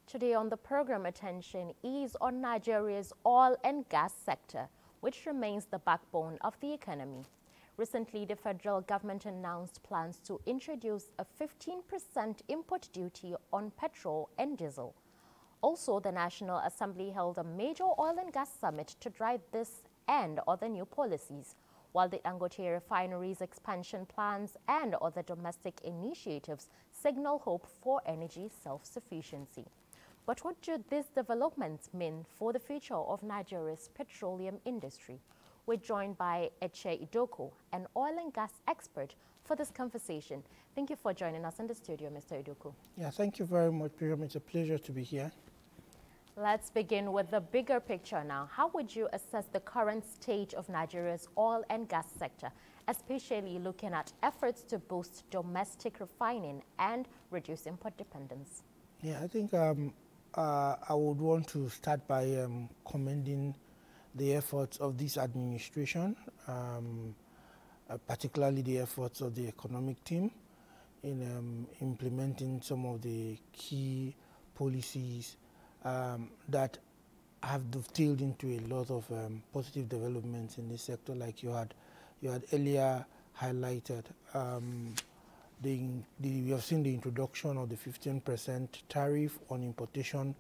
Today on the program, attention is on Nigeria's oil and gas sector, which remains the backbone of the economy. Recently, the federal government announced plans to introduce a 15% import duty on petrol and diesel. Also, the National Assembly held a major oil and gas summit to drive this and other new policies, while the Dangote refinery's expansion plans and other domestic initiatives signal hope for energy self-sufficiency. But what do these developments mean for the future of Nigeria's petroleum industry? We're joined by Eche Idoko, an oil and gas expert, for this conversation. Thank you for joining us in the studio, Mr. Idoko. Yeah, thank you very much, Miriam. It's a pleasure to be here. Let's begin with the bigger picture now. How would you assess the current stage of Nigeria's oil and gas sector, especially looking at efforts to boost domestic refining and reduce import dependence? Yeah, I think I would want to start by commending the efforts of this administration, particularly the efforts of the economic team in implementing some of the key policies that have dovetailed into a lot of positive developments in this sector, like you had earlier highlighted. We have seen the introduction of the 15% tariff on importation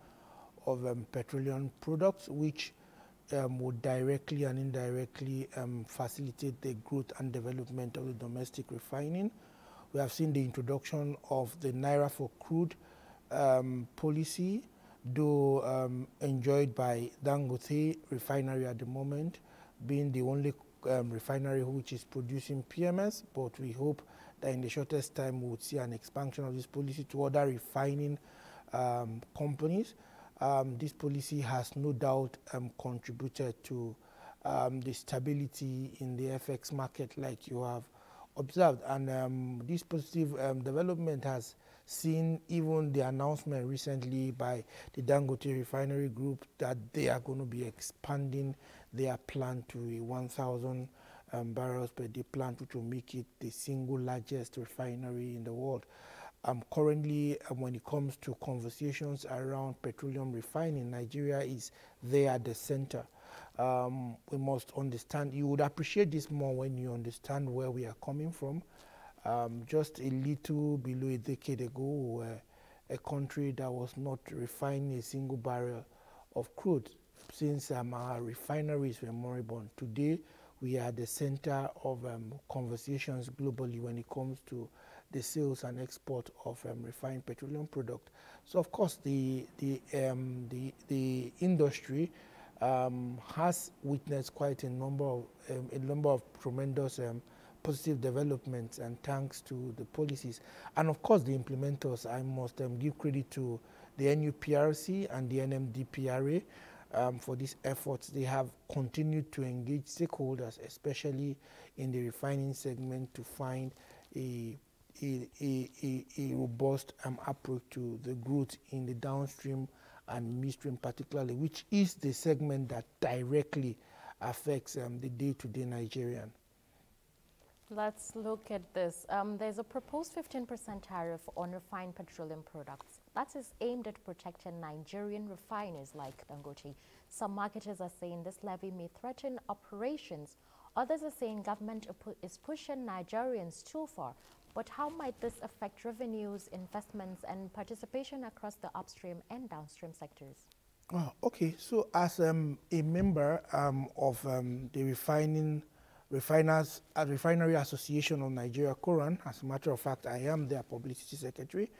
of petroleum products, which would directly and indirectly facilitate the growth and development of the domestic refining. We have seen the introduction of the Naira for crude policy, though enjoyed by Dangote refinery at the moment, being the only refinery which is producing PMS, but we hope that in the shortest time we would see an expansion of this policy to other refining companies. This policy has no doubt contributed to the stability in the FX market, like you have observed. And this positive development has seen even the announcement recently by the Dangote Refinery Group that they are going to be expanding their plan to a 1,000 barrels per day plant, which will make it the single largest refinery in the world. Currently, when it comes to conversations around petroleum refining, Nigeria is there at the center. We must understand, you would appreciate this more when you understand where we are coming from. Just a little below a decade ago, we were a country that was not refining a single barrel of crude, since our refineries were moribund. Today, we are at the center of conversations globally when it comes to the sales and export of refined petroleum product. So, of course, the industry has witnessed quite a number of tremendous positive developments, and thanks to the policies. And of course, the implementers, I must give credit to the NUPRC and the NMDPRA for these efforts. They have continued to engage stakeholders, especially in the refining segment, to find a robust approach to the growth in the downstream and midstream particularly, which is the segment that directly affects the day-to-day Nigerian. Let's look at this. There's a proposed 15% tariff on refined petroleum products. That is aimed at protecting Nigerian refiners like Dangote. Some marketers are saying this levy may threaten operations. Others are saying government is pushing Nigerians too far. But how might this affect revenues, investments, and participation across the upstream and downstream sectors? Oh, okay, so as a member of the Refinery Association of Nigeria, Koran, as a matter of fact, I am their publicity secretary.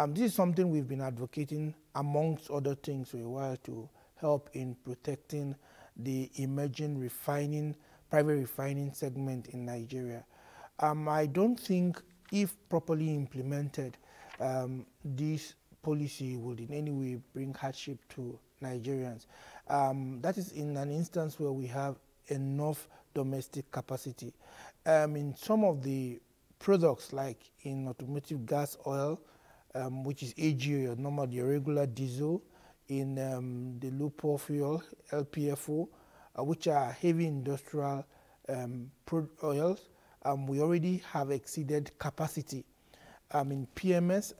This is something we've been advocating, amongst other things, for a while, to help in protecting the emerging private refining segment in Nigeria. I don't think, if properly implemented, this policy would in any way bring hardship to Nigerians. That is in an instance where we have enough domestic capacity. In some of the products, like in automotive gas oil, which is AG, or normal, the regular diesel, in the low power fuel, LPFO, which are heavy industrial oils, we already have exceeded capacity. In PMS,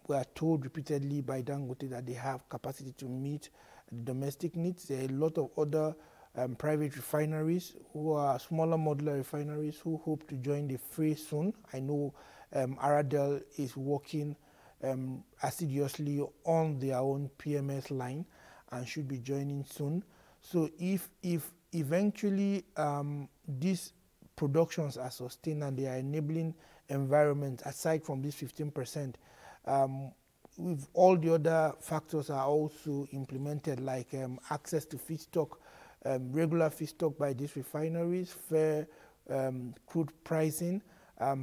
we are told repeatedly by Dangote that they have capacity to meet the domestic needs. There are a lot of other private refineries who are smaller modular refineries who hope to join the fray soon. I know Aradel is working assiduously on their own PMS line and should be joining soon. So if eventually these productions are sustained and they are enabling environment, aside from this 15%, with all the other factors are also implemented, like access to feedstock, regular feedstock by these refineries, fair crude pricing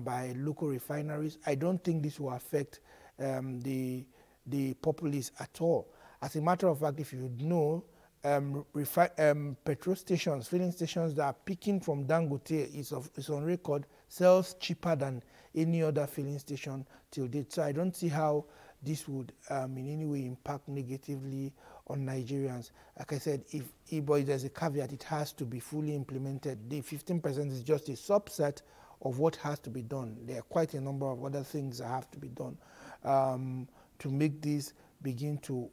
by local refineries. I don't think this will affect the populace at all. As a matter of fact, if you know, petrol stations, filling stations that are picking from Dangote is on record, sells cheaper than any other filling station till date. So I don't see how this would in any way impact negatively on Nigerians. Like I said, but there's a caveat, it has to be fully implemented. The 15% is just a subset of what has to be done. There are quite a number of other things that have to be done to make this begin to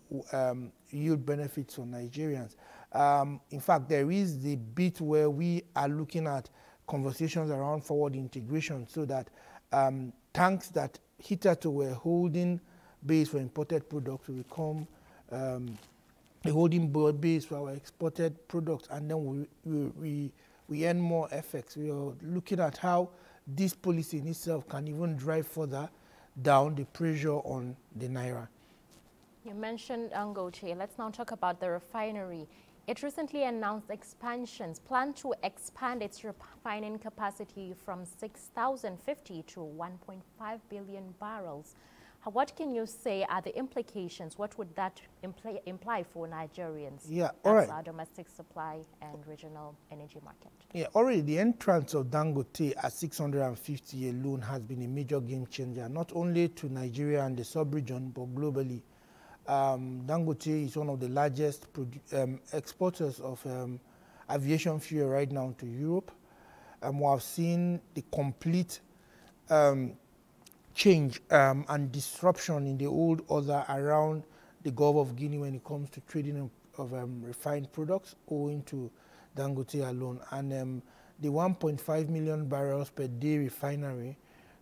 yield benefits for Nigerians. In fact, there is the bit where we are looking at conversations around forward integration so that tanks that hitherto were holding base for imported products will become a holding base for our exported products, and then we earn more FX. We are looking at how this policy in itself can even drive further down the pressure on the Naira. You mentioned Dangote. Let's now talk about the refinery. It recently announced plan to expand its refining capacity from 6,050 to 1.5 billion barrels. What can you say are the implications? What would that imply for Nigerians? Yeah, all right. Our domestic supply and regional energy market. Yeah, already the entrance of Dangote at 650 alone has been a major game changer, not only to Nigeria and the sub-region, but globally. Dangote is one of the largest exporters of aviation fuel right now to Europe. We have seen the complete change and disruption in the old order around the Gulf of Guinea when it comes to trading of refined products owing to Dangote alone. And the 1.5 million barrels per day refinery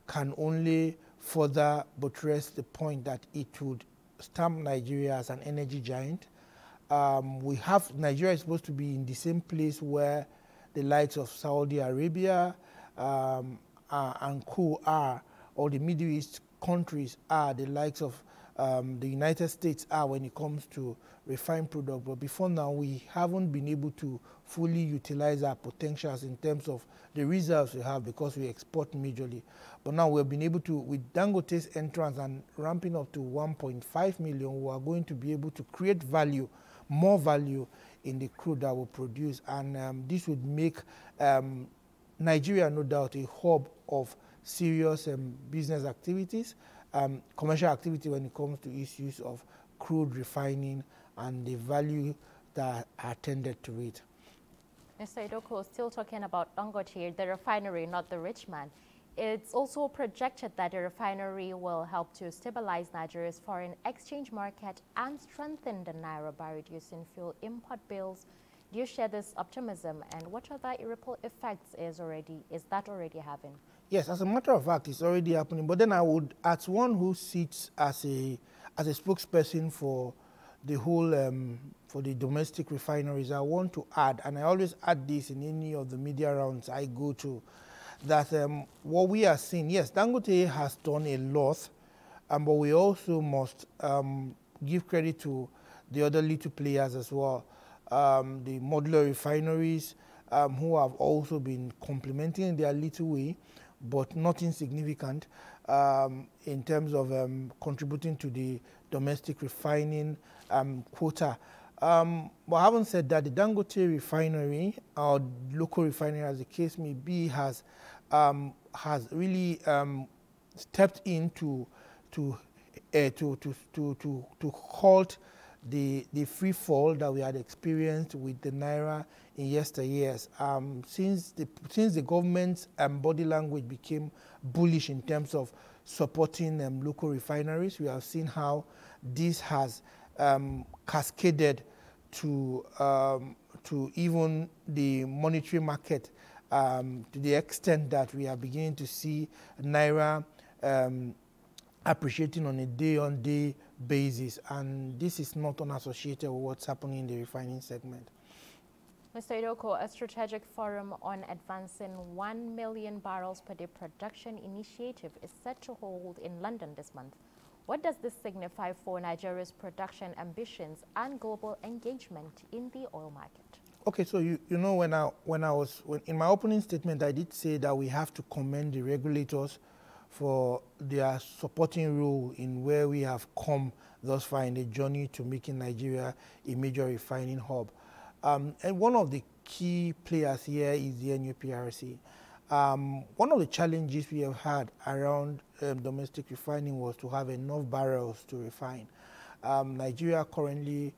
can only further buttress the point that it would stamp Nigeria as an energy giant. Nigeria is supposed to be in the same place where the likes of Saudi Arabia and co are, or the Middle East countries are, the likes of the United States are when it comes to refined product. But before now, we haven't been able to fully utilize our potentials in terms of the reserves we have because we export majorly. But now we've been able to, with Dangote's entrance and ramping up to 1.5 million, we are going to be able to create value, more value in the crude that we produce. And this would make Nigeria, no doubt, a hub of serious business activities, commercial activity when it comes to issues of crude refining and the value that are attended to it. Mr. Idoko, still talking about Dangote, the refinery, not the rich man. It's also projected that the refinery will help to stabilize Nigeria's foreign exchange market and strengthen the Naira by reducing fuel import bills. Do you share this optimism, and what other ripple effects is that already having? Yes, as a matter of fact, it's already happening. But then I would, as one who sits as a spokesperson for the whole, for the domestic refineries, I want to add, and I always add this in any of the media rounds I go to, that what we are seeing, yes, Dangote has done a lot, but we also must give credit to the other little players as well. The modular refineries who have also been complementing in their little way, but not insignificant in terms of contributing to the domestic refining quota. But having said that, the Dangote refinery, or local refinery as the case may be, has really stepped in to halt the free fall that we had experienced with the Naira in yesteryears. Since the government's body language became bullish in terms of supporting local refineries. We have seen how this has cascaded to even the monetary market, to the extent that we are beginning to see Naira appreciating on a day-on-day basis, and this is not unassociated with what's happening in the refining segment. Mr. Idoko, a strategic forum on advancing 1 million barrels per day production initiative is set to hold in London this month. What does this signify for Nigeria's production ambitions and global engagement in the oil market? Okay, so you know, in my opening statement, I did say that we have to commend the regulators for their supporting role in where we have come thus far in the journey to making Nigeria a major refining hub. And one of the key players here is the NUPRC. One of the challenges we have had around domestic refining was to have enough barrels to refine. Nigeria currently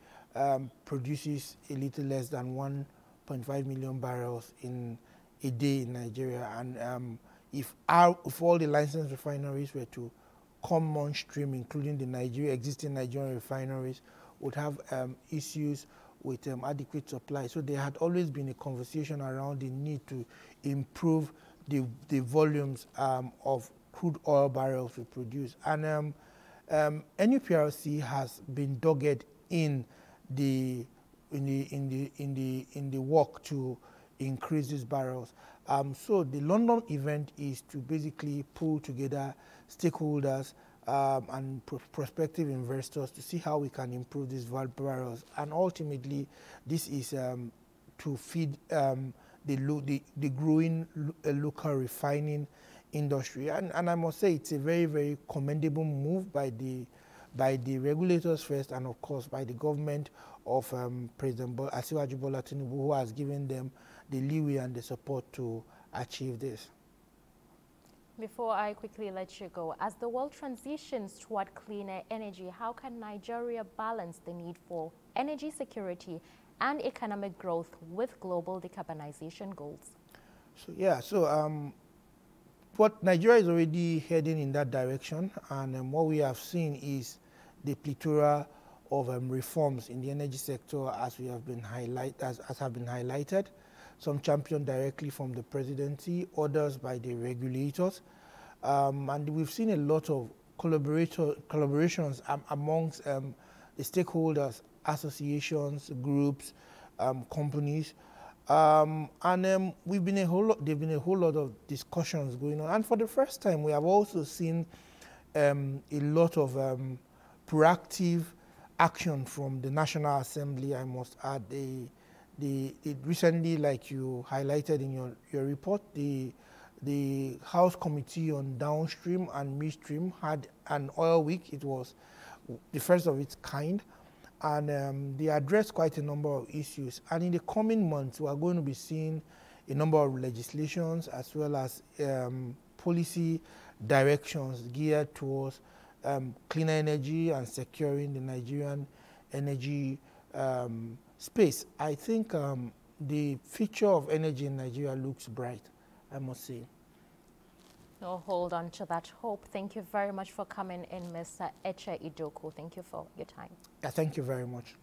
produces a little less than 1.5 million barrels in a day in Nigeria, and if all the licensed refineries were to come on stream, including the existing Nigerian refineries, would have issues with adequate supply. So there had always been a conversation around the need to improve the volumes of crude oil barrels we produce. And NUPRC has been dogged in the work to increase these barrels. So the London event is to basically pull together stakeholders and prospective investors to see how we can improve these barrels. And ultimately, this is to feed the growing local refining industry. And I must say it's a very, very commendable move by the regulators first, and of course by the government of President Asiwaju Bola Tinubu, who has given them the leeway and the support to achieve this. Before I quickly let you go, as the world transitions toward cleaner energy, how can Nigeria balance the need for energy security and economic growth with global decarbonization goals? What Nigeria is already heading in that direction, and what we have seen is the plethora of reforms in the energy sector, as have been highlighted. Some championed directly from the presidency, others by the regulators. And we've seen a lot of collaborations amongst the stakeholders, associations, groups, companies. There've been a whole lot of discussions going on. And for the first time, we have also seen a lot of proactive action from the National Assembly, I must add. Recently, like you highlighted in your report, the House Committee on Downstream and Midstream had an oil week. It was the first of its kind, and they addressed quite a number of issues. And in the coming months, we are going to be seeing a number of legislations as well as policy directions geared towards cleaner energy and securing the Nigerian energy space. I think the future of energy in Nigeria looks bright, I must say. No, hold on to that hope. Thank you very much for coming in, Mr. Eche Idoko. Thank you for your time. Yeah, thank you very much.